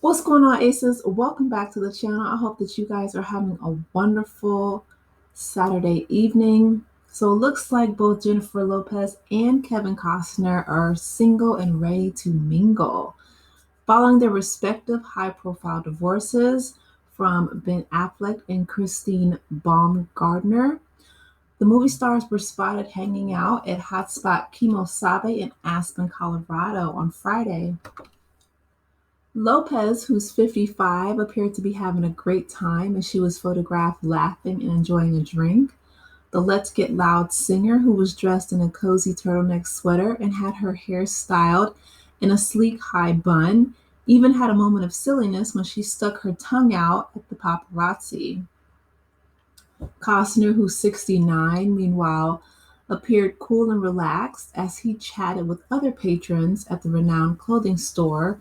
What's going on, Aces? Welcome back to the channel. I hope that you guys are having a wonderful Saturday evening. So it looks like both Jennifer Lopez and Kevin Costner are single and ready to mingle. Following their respective high-profile divorces from Ben Affleck and Christine Baumgardner, the movie stars were spotted hanging out at hotspot Kimosabe in Aspen, Colorado on Friday. Lopez, who's 55, appeared to be having a great time as she was photographed laughing and enjoying a drink. The Let's Get Loud singer, who was dressed in a cozy turtleneck sweater and had her hair styled in a sleek high bun, even had a moment of silliness when she stuck her tongue out at the paparazzi. Costner, who's 69, meanwhile, appeared cool and relaxed as he chatted with other patrons at the renowned clothing store,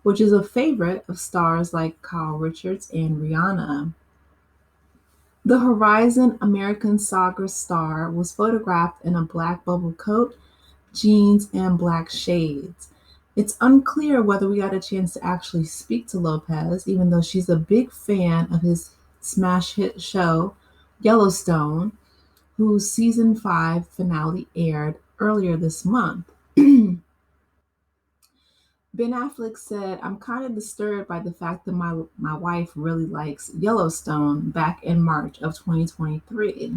which is a favorite of stars like Kyle Richards and Rihanna. The Horizon American Saga star was photographed in a black bubble coat, jeans, and black shades. It's unclear whether we got a chance to actually speak to Lopez, even though she's a big fan of his smash hit show, Yellowstone, whose season 5 finale aired earlier this month. Ben Affleck said, I'm kind of disturbed by the fact that my wife really likes Yellowstone back in March of 2023.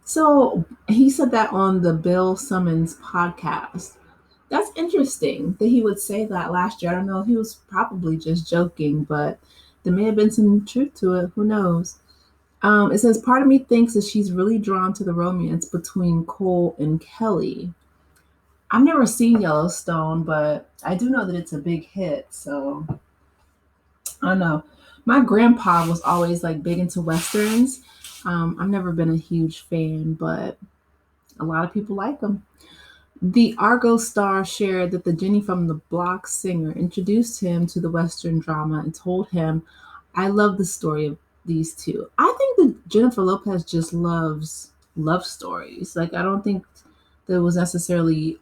So he said that on the Bill Simmons podcast. That's interesting that he would say that last year. I don't know if he was probably just joking, but there may have been some truth to it. Who knows? It says, part of me thinks that she's really drawn to the romance between Cole and Kelly. I've never seen Yellowstone, but I do know that it's a big hit. So I don't know. My grandpa was always like big into westerns. I've never been a huge fan, but a lot of people like them. The Argo star shared that the Jenny from the Block singer introduced him to the western drama and told him, "I love the story of these two." I think that Jennifer Lopez just loves love stories. Like I don't think there was necessarily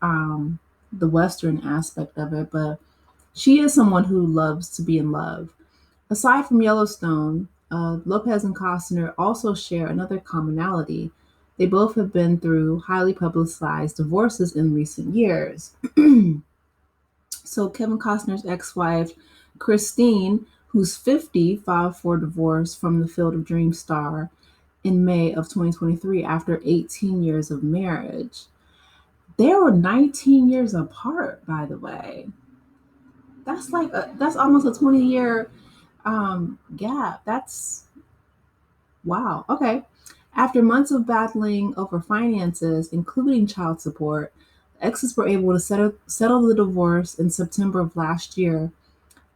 the Western aspect of it, but she is someone who loves to be in love. Aside from Yellowstone, Lopez and Costner also share another commonality. They both have been through highly publicized divorces in recent years. So, Kevin Costner's ex wife, Christine, who's 50, filed for divorce from the Field of Dreams star in May of 2023 after 18 years of marriage. They were 19 years apart, by the way. That's almost a 20-year gap. That's wow. Okay. After months of battling over finances, including child support, the exes were able to settle the divorce in September of last year,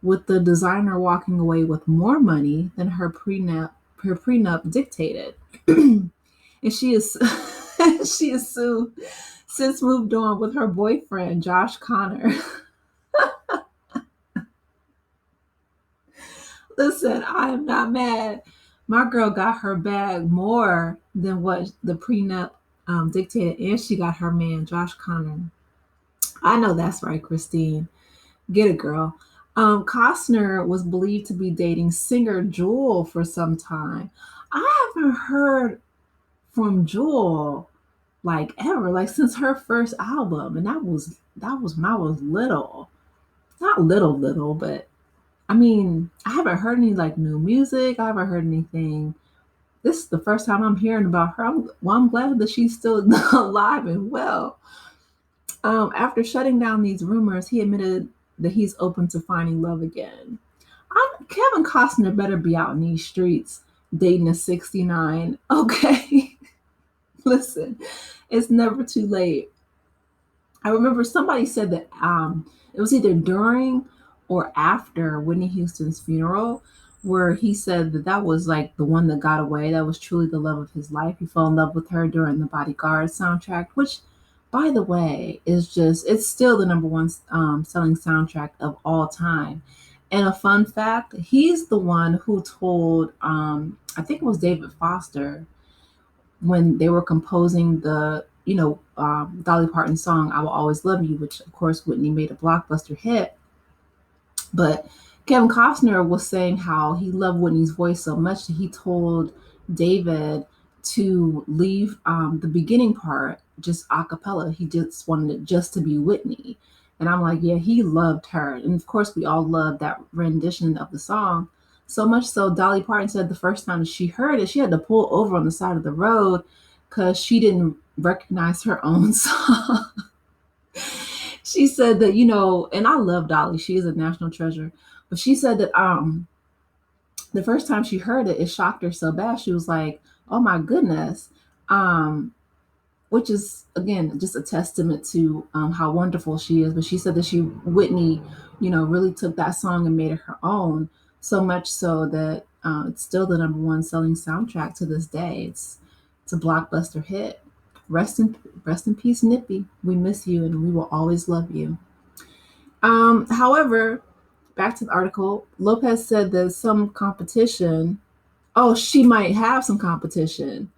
with the designer walking away with more money than her prenup dictated. And she is she is since moved on with her boyfriend Josh Connor. Listen, I am not mad. My girl got her bag more than what the prenup dictated, and she got her man Josh Connor. I know that's right, Christine. Get it, girl. Costner was believed to be dating singer Jewel for some time. I haven't heard from Jewel like ever, like since her first album, and that was when I was little. Not little, little, but I mean, I haven't heard any like new music. I haven't heard anything. This is the first time I'm hearing about her. I'm glad that she's still alive and well. After shutting down these rumors, he admitted that he's open to finding love again. Kevin Costner better be out in these streets dating a 69. Okay, listen, it's never too late. I remember somebody said that it was either during or after Whitney Houston's funeral, where he said that that was like the one that got away. That was truly the love of his life. He fell in love with her during the Bodyguard soundtrack, which, by the way, is it's still the number one selling soundtrack of all time. And a fun fact, he's the one who told, I think it was David Foster, when they were composing the Dolly Parton song "I Will Always Love You," which of course Whitney made a blockbuster hit. But Kevin Costner was saying how he loved Whitney's voice so much that he told David to leave the beginning part just a cappella. He just wanted it just to be Whitney. And I'm like, yeah, he loved her. And of course, we all loved that rendition of the song. So much so, Dolly Parton said the first time she heard it, she had to pull over on the side of the road because she didn't recognize her own song. She said that, and I love Dolly. She is a national treasure. But she said that the first time she heard it, it shocked her so bad. She was like, "Oh my goodness." Um which is again just a testament to how wonderful she is. But she said that Whitney, really took that song and made it her own, so much so that it's still the number one selling soundtrack to this day. It's a blockbuster hit. Rest in peace, Nippy. We miss you, and we will always love you. However, back to the article, Lopez said there's some competition. Oh, she might have some competition.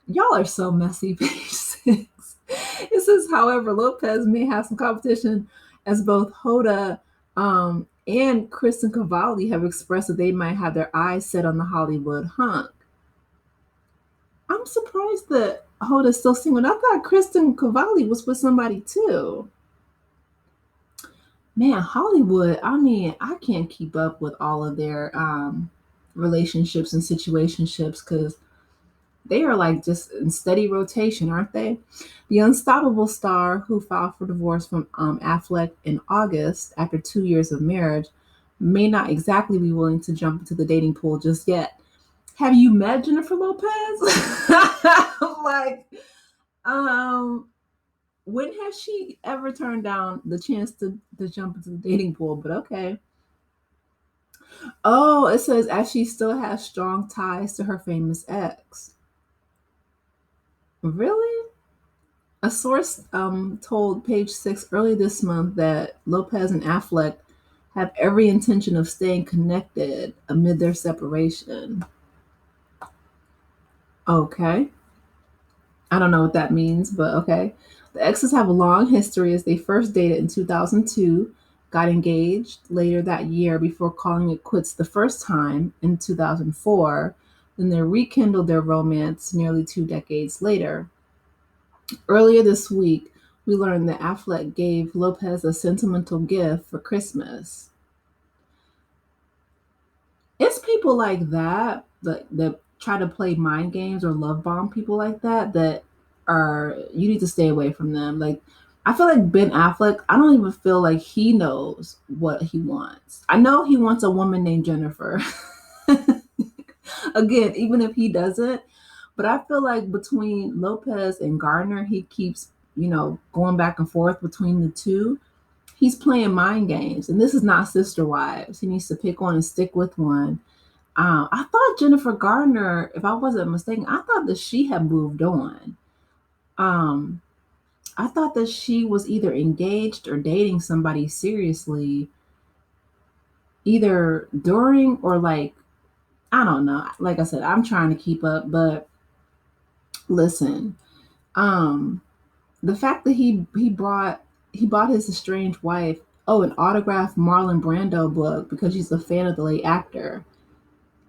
Y'all are so messy, page 6. It says, however, Lopez may have some competition as both Hoda and Kristen Cavalli have expressed that they might have their eyes set on the Hollywood hunk. I'm surprised that Hoda's still single. I thought Kristen Cavalli was with somebody too. Man, Hollywood, I mean, I can't keep up with all of their relationships and situationships because they are like just in steady rotation, aren't they? The unstoppable star who filed for divorce from Affleck in August after 2 years of marriage may not exactly be willing to jump into the dating pool just yet. Have you met Jennifer Lopez? Like, um, when has she ever turned down the chance to jump into the dating pool? But okay. Oh, it says as she still has strong ties to her famous ex. Really? A source told Page Six early this month that Lopez and Affleck have every intention of staying connected amid their separation. Okay. I don't know what that means, but okay. The exes have a long history as they first dated in 2002, got engaged later that year before calling it quits the first time in 2004. Then they rekindled their romance nearly 2 decades later. Earlier this week, we learned that Affleck gave Lopez a sentimental gift for Christmas. It's people like that try to play mind games or love bomb people like that are you need to stay away from them. Like I feel like Ben Affleck, I don't even feel like he knows what he wants. I know he wants a woman named Jennifer. Again, even if he doesn't, but I feel like between Lopez and Gardner, he keeps, going back and forth between the two. He's playing mind games, and this is not Sister Wives. He needs to pick one and stick with one. I thought Jennifer Gardner, if I wasn't mistaken, I thought that she had moved on. Um, I thought that she was either engaged or dating somebody seriously, either during or like, I don't know. Like I said, I'm trying to keep up, but listen, um, the fact that he bought his estranged wife, an autographed Marlon Brando book because she's a fan of the late actor,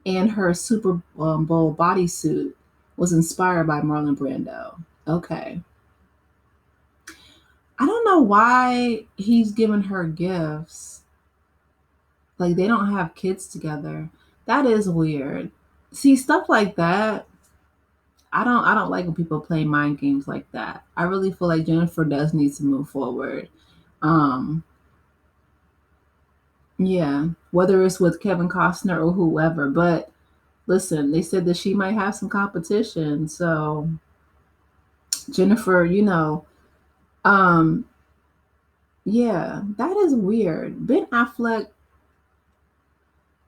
and her Super Bowl bodysuit was inspired by Marlon Brando. Okay. I don't know why he's giving her gifts. Like they don't have kids together. That is weird. See, stuff like that, I don't like when people play mind games like that. I really feel like Jennifer does need to move forward. Um, yeah, whether it's with Kevin Costner or whoever, but listen, they said that she might have some competition. So Jennifer, um, yeah, that is weird. Ben Affleck,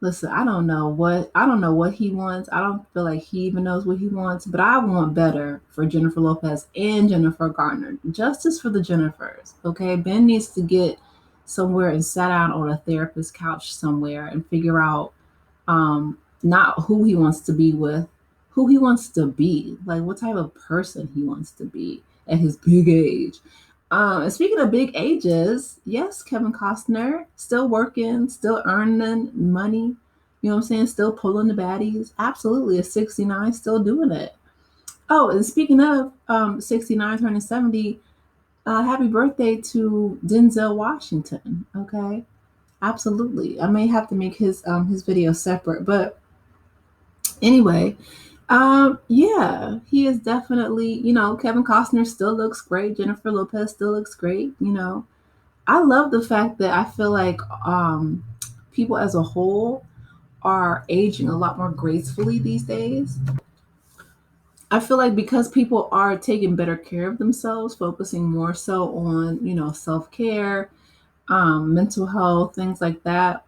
listen, I don't know what he wants. I don't feel like he even knows what he wants, but I want better for Jennifer Lopez and Jennifer Garner. Justice for the Jennifers. Okay. Ben needs to get somewhere and sat down on a therapist couch somewhere and figure out not who he wants to be with, who he wants to be, like what type of person he wants to be at his big age. And speaking of big ages, yes, Kevin Costner still working, still earning money. You know what I'm saying? Still pulling the baddies. Absolutely, at 69, still doing it. Oh, and speaking of 69 turning 70, happy birthday to Denzel Washington. Okay, absolutely. I may have to make his video separate, but anyway, yeah, he is definitely, Kevin Costner still looks great. Jennifer Lopez still looks great. I love the fact that I feel like people as a whole are aging a lot more gracefully these days. I feel like because people are taking better care of themselves, focusing more so on, self care, mental health, things like that,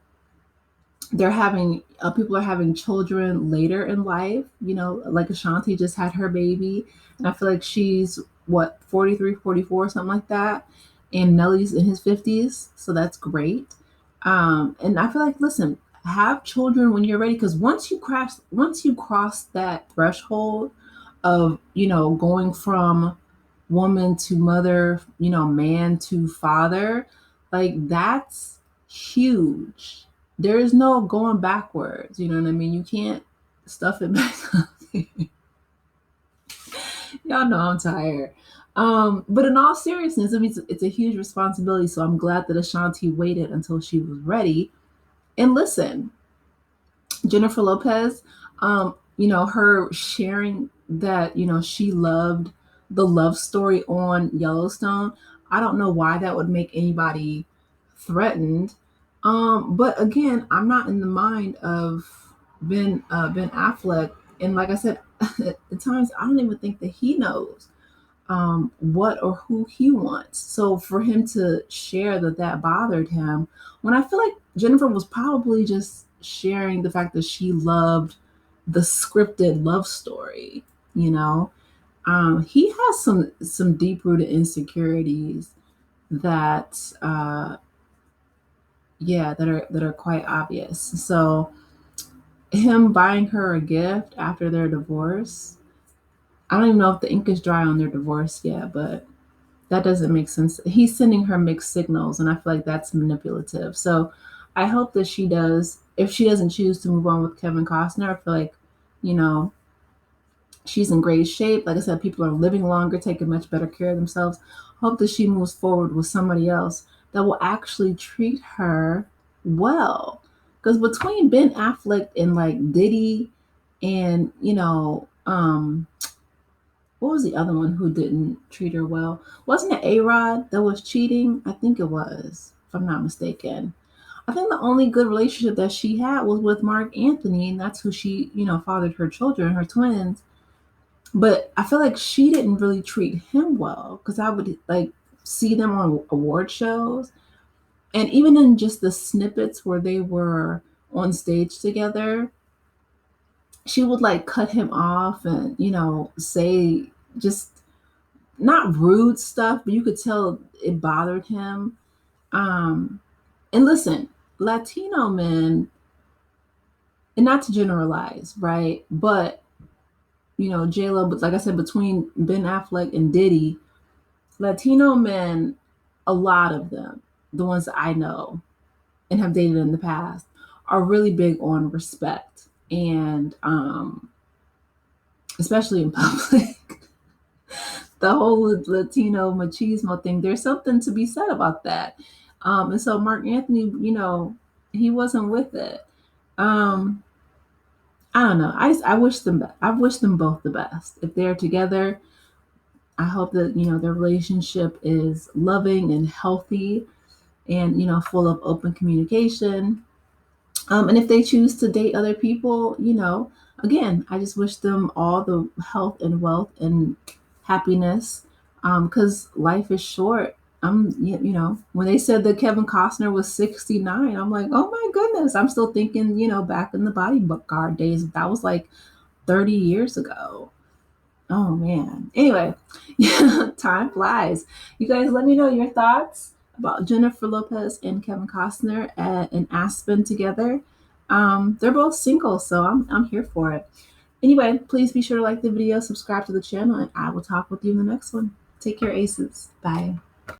they're having people are having children later in life, like Ashanti just had her baby, and I feel like she's what, 43, 44, something like that, and Nelly's in his 50s, so that's great. And I feel like, listen, have children when you're ready, because once you cross that threshold of, going from woman to mother, man to father, like that's huge. There is no going backwards. You know what I mean? You can't stuff it back up. Y'all know I'm tired. But in all seriousness, I mean, it's a huge responsibility. So I'm glad that Ashanti waited until she was ready. And listen, Jennifer Lopez, her sharing that, she loved the love story on Yellowstone. I don't know why that would make anybody threatened. But again, I'm not in the mind of Ben Affleck. And like I said, at times I don't even think that he knows what or who he wants. So for him to share that bothered him, when I feel like Jennifer was probably just sharing the fact that she loved the scripted love story, you know. He has some deep rooted insecurities that that are quite obvious. So him buying her a gift after their divorce, I don't even know if the ink is dry on their divorce yet, but that doesn't make sense. He's sending her mixed signals, and I feel like that's manipulative. So I hope that she does, if she doesn't choose to move on with Kevin Costner, I feel like, you know, she's in great shape. Like I said, people are living longer, taking much better care of themselves. Hope that she moves forward with somebody else that will actually treat her well. Because between Ben Affleck and like Diddy and, what was the other one who didn't treat her well? Wasn't it A-Rod that was cheating? I think it was, if I'm not mistaken. I think the only good relationship that she had was with Mark Anthony, and that's who she, fathered her children, her twins. But I feel like she didn't really treat him well, because I would like see them on award shows, and even in just the snippets where they were on stage together, she would like cut him off and, say just not rude stuff, but you could tell it bothered him. Um, and listen, Latino men, and not to generalize, right? But J Lo, but like I said, between Ben Affleck and Diddy, Latino men, a lot of them, the ones that I know and have dated in the past, are really big on respect, and especially in public. The whole Latino machismo thing, there's something to be said about that. And so Mark Anthony, he wasn't with it. Um, I don't know. I wish them both the best. If they're together, I hope that, their relationship is loving and healthy and, full of open communication. And if they choose to date other people, again, I just wish them all the health and wealth and happiness, because life is short. When they said that Kevin Costner was 69, I'm like, oh my goodness. I'm still thinking, back in the bodyguard days, that was like 30 years ago. Oh man. Anyway, time flies. You guys, let me know your thoughts about Jennifer Lopez and Kevin Costner in Aspen together. They're both single, so I'm here for it. Anyway, please be sure to like the video, subscribe to the channel, and I will talk with you in the next one. Take care, aces. Bye.